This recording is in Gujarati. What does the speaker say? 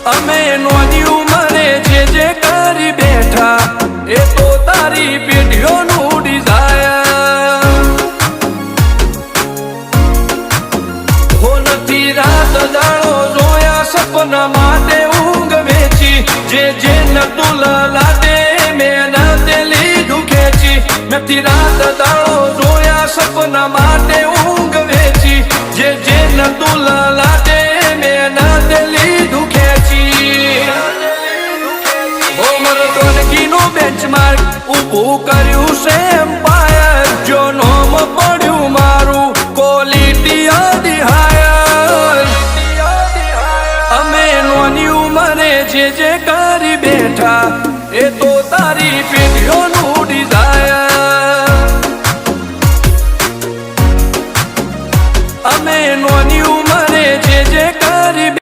અમે નોની ઉંમરે જે કરી બેઠા એ તો તારી પેઢીઓનું ડિઝાયર હો નથી રાત દાડો જોયા સપના માટે ઊંઘ વેચી જે નતું લાદે મેં તે લીધું ખેંચી નથી રાત દાડો જોયા સપના માટે ઊંઘ વેચી જે નતું લાદે મેં તે લીધું બેન્ચમાર્ક ઊભું કર્યું છે એમ્પાયર જો નોમ પડ્યું મારું ક્વોલિટી હાયર અમે નોની ઉંમરે જે કરી બેઠા એ તો તારી પેઢીઓનું